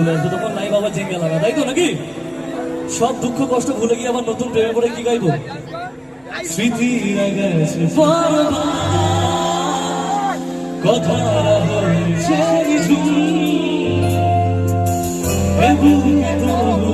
চলে আসবে, তখন নাই বাবা জেঙ্গা লাগা, তাই তো নাকি? সব দুঃখ কষ্ট ভুলে গিয়ে আবার নতুন প্রেমে পড়ে কি গাইবো? স্মৃতিরা গেছে কথা হয়েছে বুকে তবু